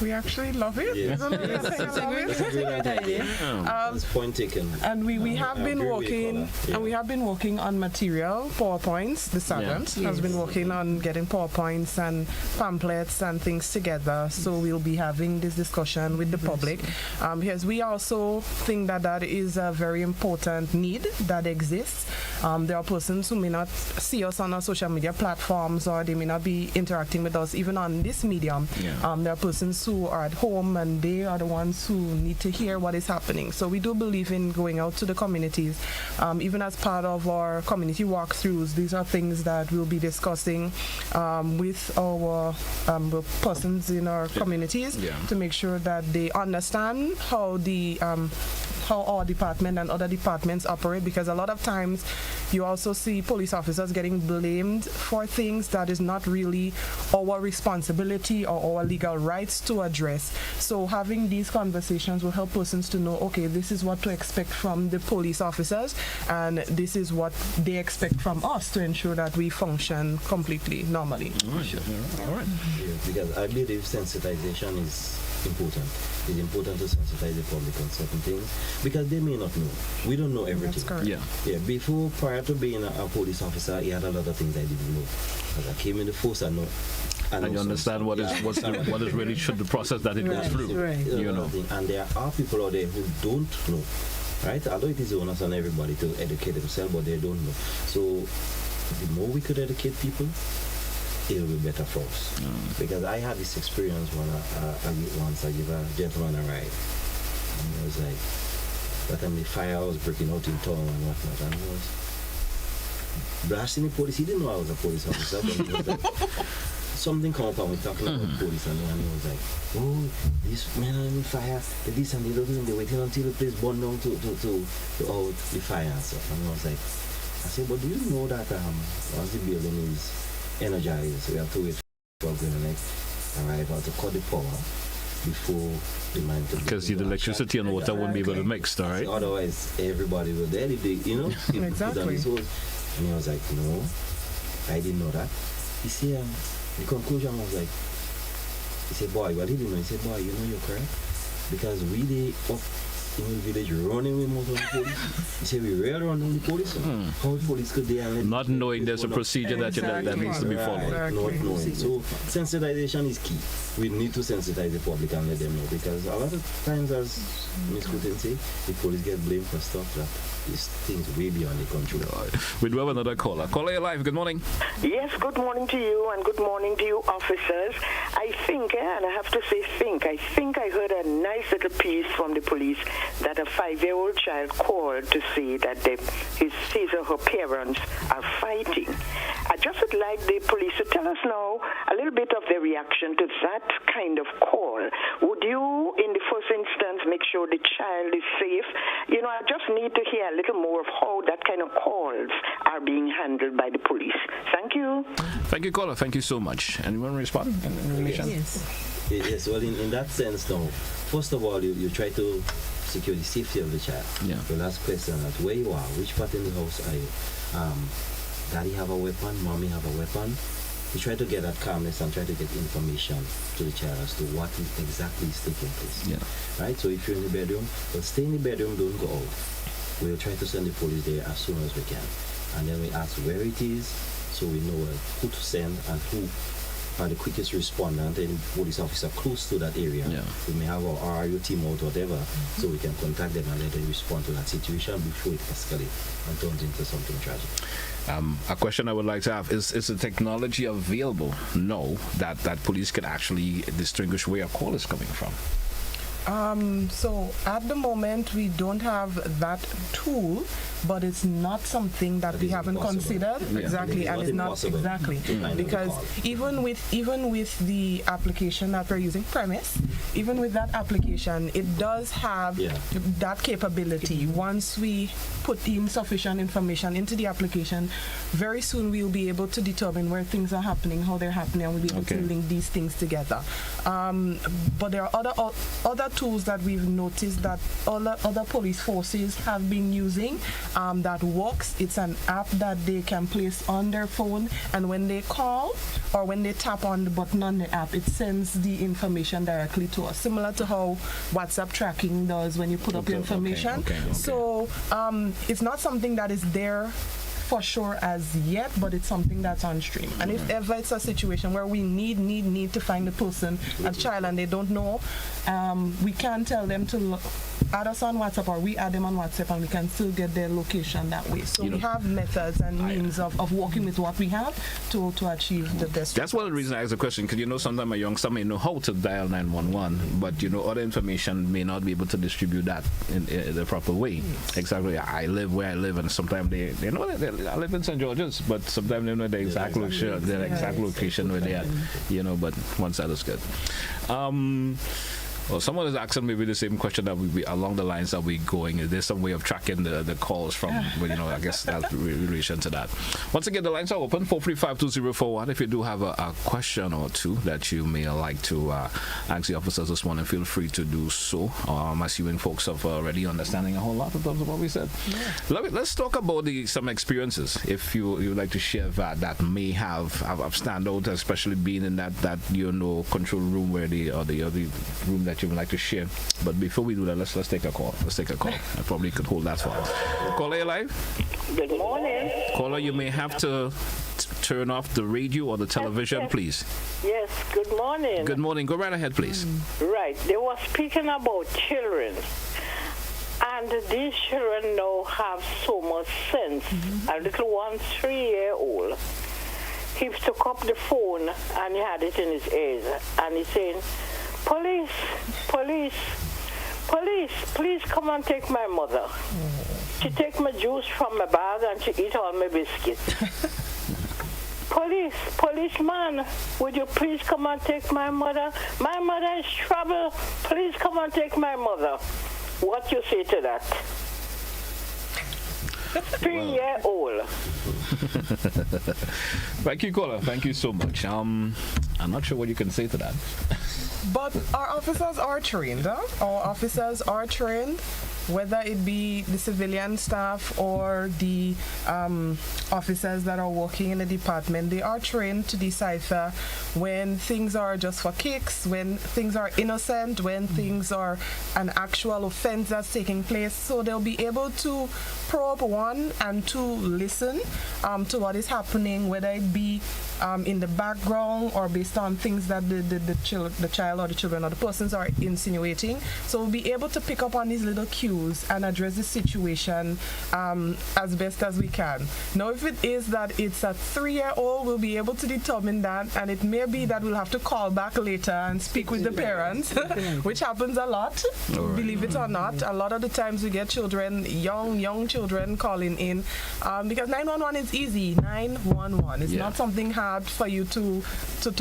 [SPEAKER 4] We actually love it.
[SPEAKER 3] Yeah.
[SPEAKER 2] It's a great idea.
[SPEAKER 3] That's point taken.
[SPEAKER 4] And we have been working, and we have been working on material, PowerPoints. The sergeant has been working on getting PowerPoints and pamphlets and things together. So we'll be having this discussion with the public. Yes, we also think that is a very important need that exists. There are persons who may not see us on our social media platforms, or they may not be interacting with us even on this medium. There are persons who are at home, and they are the ones who need to hear what is happening. So we do believe in going out to the communities, even as part of our community walkthroughs. These are things that we'll be discussing with our persons in our communities to make sure that they understand how our department and other departments operate, because a lot of times you also see police officers getting blamed for things that is not really our responsibility or our legal rights to address. So having these conversations will help persons to know, okay, this is what to expect from the police officers, and this is what they expect from us to ensure that we function completely normally.
[SPEAKER 3] All right. Yeah, because I believe sensitization is important. It's important to sensitize the public on certain things because they may not know. We don't know everything. Before, prior to being a police officer, he had a lot of things I didn't know. As I came in the force, I know.
[SPEAKER 1] And you understand what is really the process that it goes through.
[SPEAKER 3] And there are people out there who don't know. Right? Although it is onus on everybody to educate themselves, but they don't know. So the more we could educate people, it will be better for us. Because I had this experience when I give a gentleman a ride. And it was like, that time the fire was breaking out in town and whatnot. And he was blasting the police. He didn't know I was a police officer, but he was like, something come up and we talking about police, and he was like, oh, these men are in fire, this and the other, and they're waiting until the place burned down to out the fire and stuff. And I was like, I said, but do you know that once the building is energized, we have to wait for Glen arrive to cut the power before the man to
[SPEAKER 1] because the electricity and water won't be able to mix, all right?
[SPEAKER 3] Otherwise, everybody will dead if they,
[SPEAKER 4] exactly.
[SPEAKER 3] And he was like, no, I didn't know that. He said, the conclusion was like, he said, boy, well, he didn't know. He said, boy, you're correct. Because we did up in the village running with most of the police. He said, we really run on the police. How the police could they
[SPEAKER 1] not knowing there's a procedure that needs to be followed.
[SPEAKER 3] Not knowing. So sensitization is key. We need to sensitize the public and let them know, because a lot of times, as Ms. Putin say, the police get blamed for stuff that is things way beyond the control.
[SPEAKER 1] We do have another caller. Caller, you're live. Good morning.
[SPEAKER 7] Yes, good morning to you, and good morning to you officers. I think, and I have to say I think I heard a nice little piece from the police that a 5-year-old child called to say that his or her parents are fighting. I just would like the police to tell us now a little bit of their reaction to that kind of call. Would you, in the first instance, make sure the child is safe? I just need to hear a little more of how that kind of calls are being handled by the police. Thank you.
[SPEAKER 1] Thank you, caller. Thank you so much. Anyone respond?
[SPEAKER 3] Yes, well, in that sense, now, first of all, you try to secure the safety of the child. You'll ask questions at where you are, which part in the house are you? Daddy have a weapon, mommy have a weapon. You try to get that calmness and try to get information to the child as to what exactly is taking place. Right? So if you're in the bedroom, well, stay in the bedroom, don't go out. We'll try to send the police there as soon as we can. And then we ask where it is, so we know who to send and who are the quickest respondent, any police officer close to that area. We may have our RIO team out, whatever, so we can contact them and let them respond to that situation before it escalates and turns into something tragic.
[SPEAKER 1] A question I would like to have is the technology available now that police can actually distinguish where a call is coming from?
[SPEAKER 4] So at the moment, we don't have that tool, but it's not something that we haven't considered.
[SPEAKER 3] Yeah.
[SPEAKER 4] Exactly, and it's not exactly because even with the application that we're using, Premise, even with that application, it does have that capability. Once we put in sufficient information into the application, very soon we'll be able to determine where things are happening, how they're happening, and we'll be able to link these things together. But there are other tools that we've noticed that other police forces have been using that works. It's an app that they can place on their phone, and when they call or when they tap on the button on the app, it sends the information directly to us, similar to how WhatsApp tracking does when you put up your information. So it's not something that is there for sure as yet, but it's something that's on stream. And if ever it's a situation where we need to find the person, a child, and they don't know, we can tell them to add us on WhatsApp, or we add them on WhatsApp, and we can still get their location that way. So we have methods and means of working with what we have to achieve the best.
[SPEAKER 1] That's one of the reasons I asked the question, because sometimes a youngster may know how to dial 911, but other information may not be able to distribute that in the proper way. Exactly. I live where I live, and sometimes they know that I live in St. George's, but sometimes they know the exact location where they are. But one side is good. Well, someone is asking maybe the same question that we along the lines that we're going. Is there some way of tracking the calls from, I guess that's in relation to that. Once again, the lines are open, 435-2041. If you do have a question or two that you may like to ask the officers this morning, feel free to do so. I'm assuming folks have already understanding a whole lot in terms of what we said. Let's talk about some experiences, if you would like to share that may have stand out, especially being in that control room where the room that you would like to share. But before we do that, let's take a call. I probably could hold that for us. Caller, you live?
[SPEAKER 13] Good morning.
[SPEAKER 1] Caller, you may have to turn off the radio or the television, please.
[SPEAKER 13] Yes, good morning.
[SPEAKER 1] Good morning. Go right ahead, please.
[SPEAKER 13] Right. They were speaking about children. And these children now have so much sense. A little one, 3-year-old, he took up the phone and he had it in his ears. And he's saying, Police, please come and take my mother. She take my juice from my bag and she eat all my biscuits. Policeman, would you please come and take my mother? My mother is trouble. Please come and take my mother. What you say to that? 3-year-old.
[SPEAKER 1] Thank you, caller. Thank you so much. I'm not sure what you can say to that.
[SPEAKER 4] But our officers are trained. Our officers are trained, whether it be the civilian staff or the officers that are working in the department. They are trained to decipher when things are just for kicks, when things are innocent, when things are an actual offense that's taking place. So they'll be able to probe, one, and two, listen to what is happening, whether it be in the background or based on things that the child or the children or the persons are insinuating. So we'll be able to pick up on these little cues and address the situation as best as we can. Now, if it is that it's a 3-year-old, we'll be able to determine that, and it may be that we'll have to call back later and speak with the parents, which happens a lot, believe it or not. A lot of the times we get children, young children calling in because 911 is easy. 911 is not something hard for you to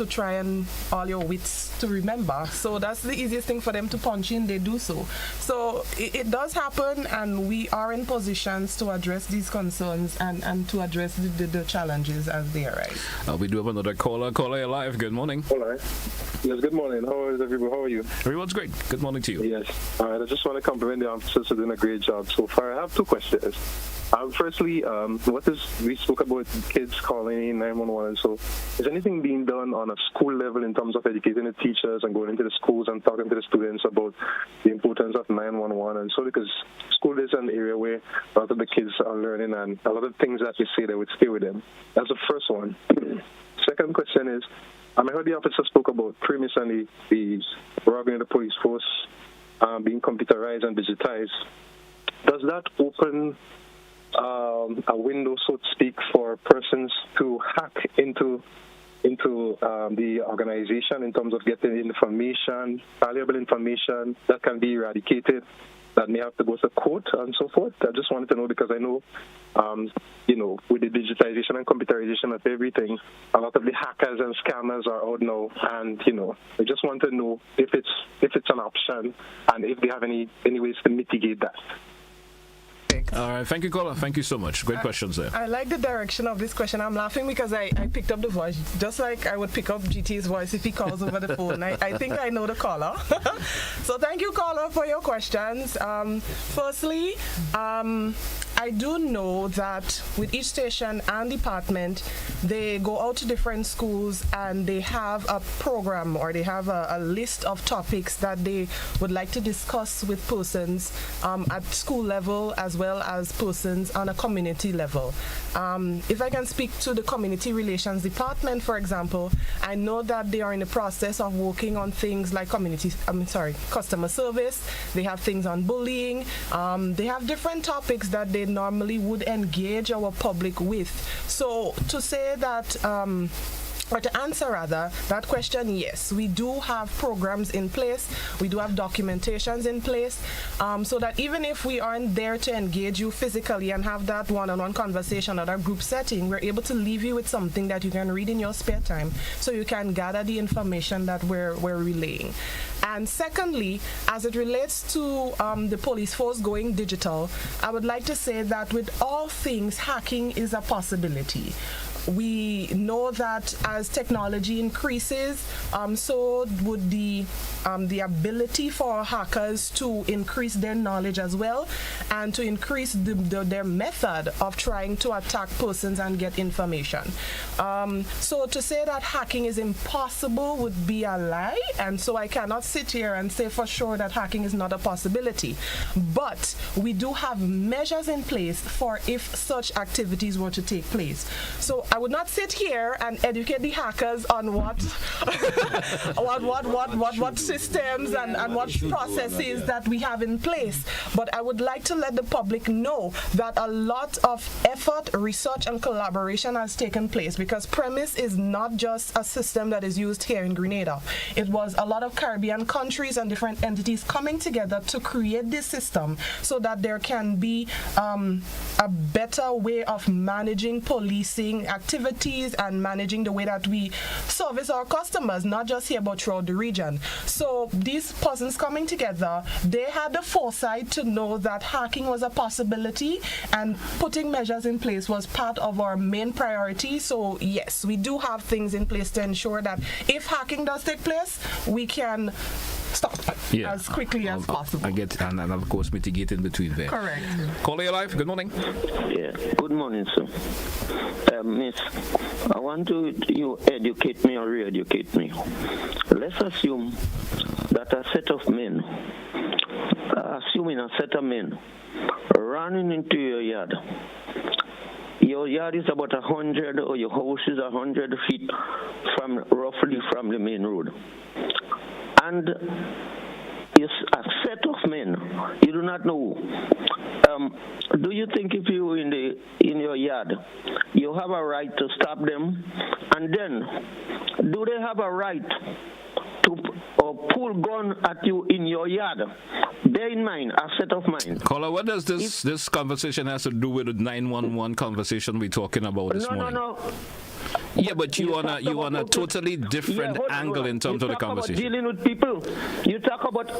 [SPEAKER 4] try and all your wits to remember. So that's the easiest thing for them to punch in. They do so. So it does happen, and we are in positions to address these concerns and to address the challenges as they arise.
[SPEAKER 1] We do have another caller. Caller, you're live. Good morning.
[SPEAKER 14] Hello. Yes, good morning. How is everyone? How are you?
[SPEAKER 1] Everyone's great. Good morning to you.
[SPEAKER 14] Yes. All right. I just want to compliment the officers for doing a great job so far. I have two questions. Firstly, we spoke about kids calling in 911. So is anything being done on a school level in terms of educating the teachers and going into the schools and talking to the students about the importance of 911? And so because school is an area where a lot of the kids are learning, and a lot of things that they say that would stay with them. That's the first one. Second question is, I heard the officer spoke about premise and the robbing of the police force being computerized and digitized. Does that open a window, so to speak, for persons to hack into into the organization in terms of getting information, valuable information that can be eradicated, that may have to go to court and so forth. I just wanted to know because I know, with the digitization and computerization of everything, a lot of the hackers and scammers are out now, and I just want to know if it's an option and if they have any ways to mitigate that.
[SPEAKER 1] All right, thank you, caller. Thank you so much. Great questions there.
[SPEAKER 4] I like the direction of this question. I'm laughing because I picked up the voice, just like I would pick up GT's voice if he calls over the phone. I think I know the caller. So thank you, caller, for your questions. Firstly, I do know that with each station and department, they go out to different schools and they have a program or they have a list of topics that they would like to discuss with persons at school level as well as persons on a community level. If I can speak to the community relations department, for example, I know that they are in the process of working on things like customer service. They have things on bullying. They have different topics that they normally would engage our public with. So to say that or to answer rather that question, yes, we do have programs in place, we do have documentations in place, so that even if we aren't there to engage you physically and have that one-on-one conversation or that group setting, we're able to leave you with something that you can read in your spare time so you can gather the information that we're relaying. And secondly, as it relates to the police force going digital, I would like to say that with all things, hacking is a possibility. We know that as technology increases, so would the ability for hackers to increase their knowledge as well and to increase their method of trying to attack persons and get information. So to say that hacking is impossible would be a lie, and so I cannot sit here and say for sure that hacking is not a possibility. But we do have measures in place for if such activities were to take place. So I would not sit here and educate the hackers on what systems and what processes that we have in place. But I would like to let the public know that a lot of effort, research, and collaboration has taken place, because Premise is not just a system that is used here in Grenada. It was a lot of Caribbean countries and different entities coming together to create this system so that there can be a better way of managing policing activities and managing the way that we service our customers, not just here but throughout the region. So these persons coming together, they had the foresight to know that hacking was a possibility, and putting measures in place was part of our main priority. So yes, we do have things in place to ensure that if hacking does take place, we can stop as quickly as possible.
[SPEAKER 1] I get, and of course mitigate in between there.
[SPEAKER 4] Correct.
[SPEAKER 1] Caller, you're live. Good morning.
[SPEAKER 12] Yeah. Good morning, sir. Miss, I want you educate me or re-educate me. Let's assume that a set of men, running into your yard. Your yard is about 100, or your house is 100 feet roughly from the main road. And it's a set of men you do not know. Do you think if you in your yard, you have a right to stop them? And then, do they have a right to pull gun at you in your yard? Bear in mind, a set of mind.
[SPEAKER 1] Caller, what does this conversation has to do with the 911 conversation we're talking about this morning?
[SPEAKER 12] No.
[SPEAKER 1] Yeah, but you on a totally different angle in terms of the conversation.
[SPEAKER 12] Dealing with people. You talk about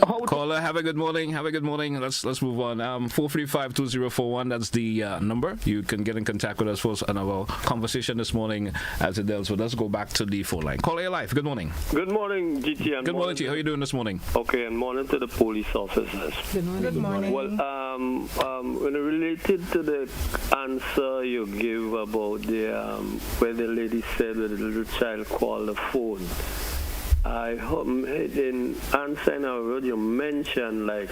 [SPEAKER 12] how.
[SPEAKER 1] Caller, have a good morning. Let's move on. 435-2041. That's the number. You can get in contact with us for our conversation this morning as it deals with. Let's go back to the phone line. Caller, you're live. Good morning.
[SPEAKER 15] Good morning, GT. And
[SPEAKER 1] good morning to you. How are you doing this morning?
[SPEAKER 15] Okay, and morning to the police officers.
[SPEAKER 2] Good morning.
[SPEAKER 4] Good morning.
[SPEAKER 15] Well, when related to the answer you gave about the where the lady said that the little child called the phone, I hope in answering I heard you mention like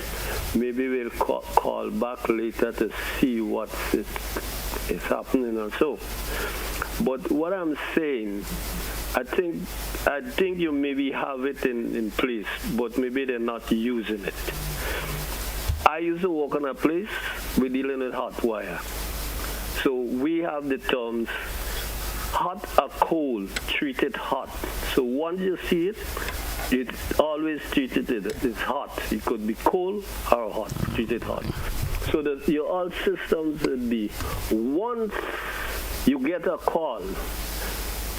[SPEAKER 15] maybe we'll call back later to see what is happening or so. But what I'm saying, I think you maybe have it in place, but maybe they're not using it. I used to work on a place, we're dealing with hot wire. So we have the terms hot or cold, treat it hot. So once you see it, it's always treated it's hot. It could be cold or hot. Treat it hot. So that your all systems would be, once you get a call,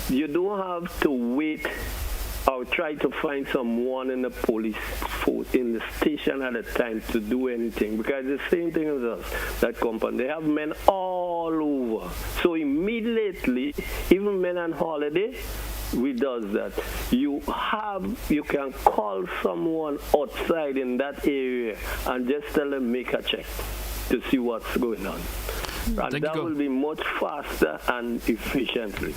[SPEAKER 15] you don't have to wait or try to find someone in the police force in the station at a time to do anything, because the same thing as us, that company, they have men all over. So immediately, even men on holiday, we does that. You can call someone outside in that area and just tell them make a check to see what's going on. And that will be much faster and efficiently.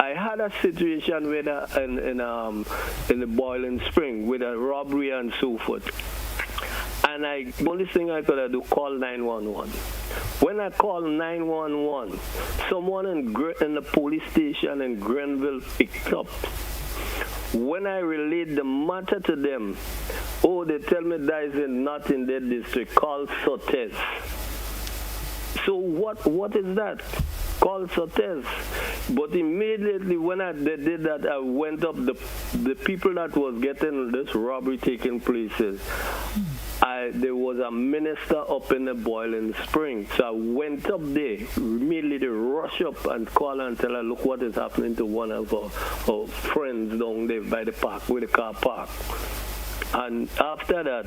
[SPEAKER 15] I had a situation with in the Boiling Spring with a robbery and so forth. And the only thing I could do, call 911. When I called 911, someone in the police station in Grenville picked up. When I relayed the matter to them, they tell me that is not in their district, call Sotes. So what is that? Call Sotes. But immediately when they did that, I went up, the people that was getting this robbery taking places, there was a minister up in the Boiling Spring. So I went up there, immediately rush up and call and tell her, look what is happening to one of our friends down there by the park, where the car parked. And after that,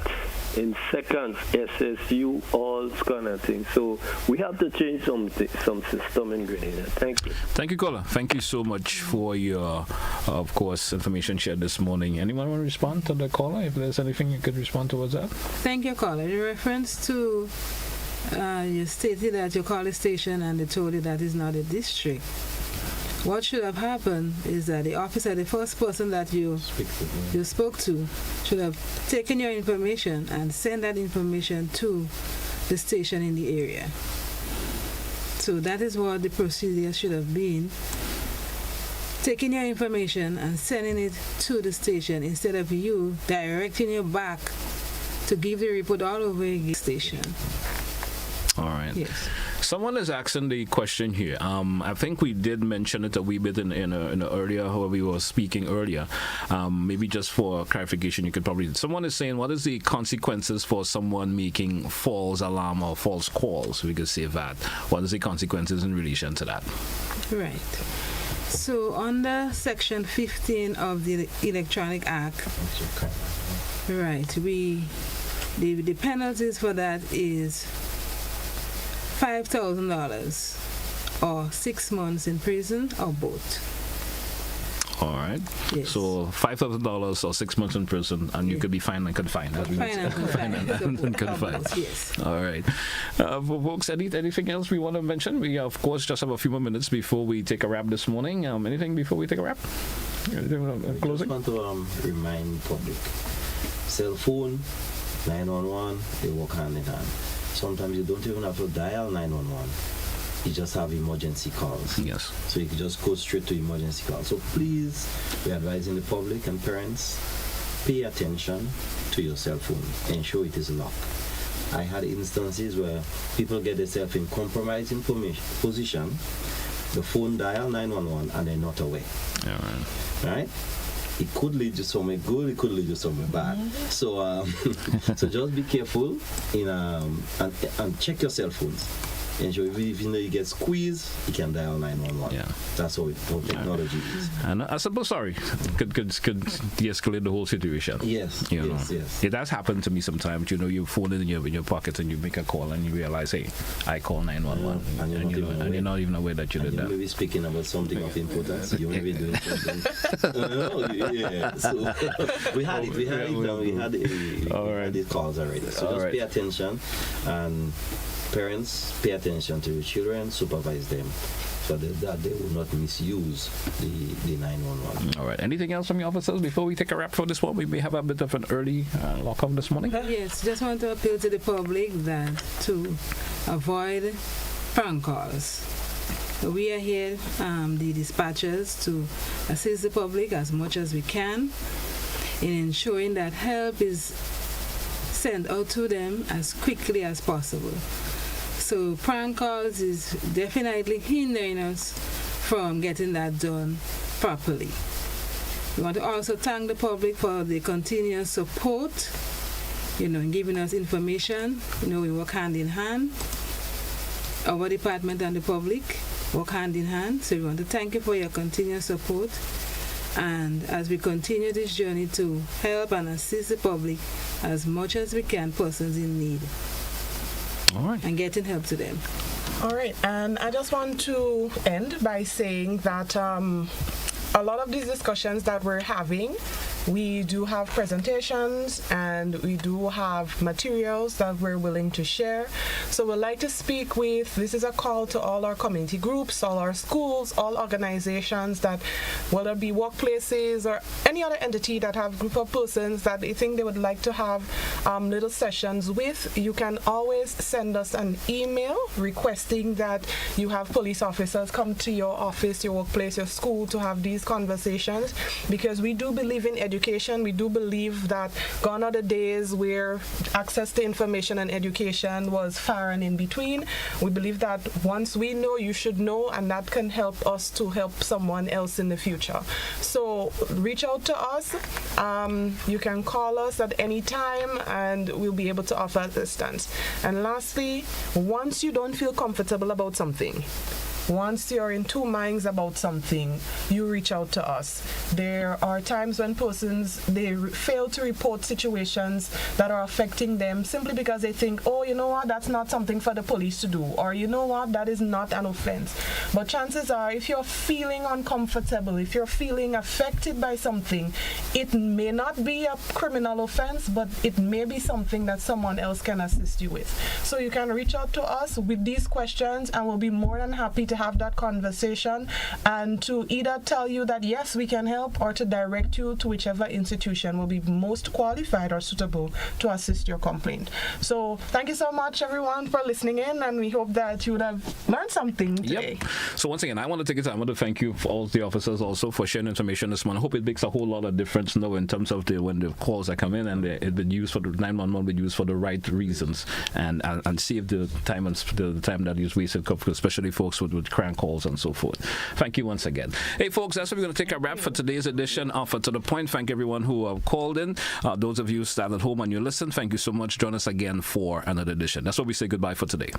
[SPEAKER 15] in seconds, SSU, all kind of things. So we have to change some system in Grenada. Thank you.
[SPEAKER 1] Thank you, caller. Thank you so much for your, of course, information shared this morning. Anyone want to respond to the caller? If there's anything you could respond towards that?
[SPEAKER 2] Thank you, caller. In reference to you stated that you called the station and they told you that is not a district. What should have happened is that the officer, the first person that you spoke to, should have taken your information and sent that information to the station in the area. So that is what the procedure should have been. Taking your information and sending it to the station instead of you directing you back to give the report all over the station.
[SPEAKER 1] All right.
[SPEAKER 2] Yes.
[SPEAKER 1] Someone is asking the question here. I think we did mention it a wee bit in earlier, how we were speaking earlier. Maybe just for clarification, you could probably. Someone is saying, what is the consequences for someone making false alarm or false calls? We could say that. What is the consequences in relation to that?
[SPEAKER 2] Right. So under Section 15 of the Electronic Act, right, the penalties for that is $5,000 or 6 months in prison or both.
[SPEAKER 1] All right.
[SPEAKER 2] Yes.
[SPEAKER 1] So $5,000 or 6 months in prison, and you could be fined and confined. Confined.
[SPEAKER 2] Yes.
[SPEAKER 1] All right. Folks, anything else we want to mention? We, of course, just have a few more minutes before we take a wrap this morning. Anything before we take a wrap?
[SPEAKER 3] Closing? I just want to remind public. Cell phone, 911, they work hand in hand. Sometimes you don't even have to dial 911. You just have emergency calls.
[SPEAKER 1] Yes.
[SPEAKER 3] So you can just go straight to emergency calls. So please, we're advising the public and parents, pay attention to your cell phone. Ensure it is locked. I had instances where people get themselves in compromising position. The phone dial 911 and they're not aware.
[SPEAKER 1] All right.
[SPEAKER 3] Right? It could lead you somewhere good, it could lead you somewhere bad. So so just be careful and check your cell phones. Ensure even though you get squeezed, you can dial 911.
[SPEAKER 1] Yeah.
[SPEAKER 3] That's how technology is.
[SPEAKER 1] And I suppose, could de-escalate the whole situation.
[SPEAKER 3] Yes, yes.
[SPEAKER 1] It has happened to me sometimes. You phone it in your pocket and you make a call and you realize, hey, I call 911. And you're not even aware that you did that.
[SPEAKER 3] You may be speaking about something of importance. You may be doing something. Yeah. So we had these calls already. So just pay attention, and parents, pay attention to your children, supervise them so that they will not misuse the 911.
[SPEAKER 1] All right. Anything else from your officers before we take a wrap for this one? We may have a bit of an early lock-up this morning.
[SPEAKER 2] Yes, just want to appeal to the public that to avoid prank calls. We are here, the dispatchers, to assist the public as much as we can in ensuring that help is sent out to them as quickly as possible. So prank calls is definitely hindering us from getting that done properly. We want to also thank the public for the continuous support, in giving us information. We work hand in hand. Our department and the public work hand in hand. So we want to thank you for your continuous support. And as we continue this journey to help and assist the public as much as we can, persons in need.
[SPEAKER 1] All right.
[SPEAKER 2] And getting help to them.
[SPEAKER 4] All right. And I just want to end by saying that a lot of these discussions that we're having, we do have presentations and we do have materials that we're willing to share. So we'd like to speak with, this is a call to all our community groups, all our schools, all organizations that, whether it be workplaces or any other entity that have group of persons that they think they would like to have little sessions with, you can always send us an email requesting that you have police officers come to your office, your workplace, your school to have these conversations, because we do believe in education. We do believe that gone are the days where access to information and education was far and in between. We believe that once we know, you should know, and that can help us to help someone else in the future. So reach out to us. You can call us at any time and we'll be able to offer assistance. And lastly, once you don't feel comfortable about something, once you're in two minds about something, you reach out to us. There are times when persons, they fail to report situations that are affecting them simply because they think, oh, you know what, that's not something for the police to do, or you know what, that is not an offense. But chances are, if you're feeling uncomfortable, if you're feeling affected by something, it may not be a criminal offense, but it may be something that someone else can assist you with. So you can reach out to us with these questions and we'll be more than happy to have that conversation and to either tell you that yes, we can help, or to direct you to whichever institution will be most qualified or suitable to assist your complaint. So thank you so much, everyone, for listening in, and we hope that you would have learned something today.
[SPEAKER 1] Yep. So once again, I want to take a time to thank you for all the officers also for sharing information this morning. I hope it makes a whole lot of difference now in terms of when the calls that come in and it been used for the 911 be used for the right reasons and save the time and the time that is wasted, especially folks with crank calls and so forth. Thank you once again. Hey folks, that's what we're going to take a wrap for today's edition of To The Point. Thank everyone who have called in. Those of you who stand at home and you listen, thank you so much. Join us again for another edition. That's what we say goodbye for today.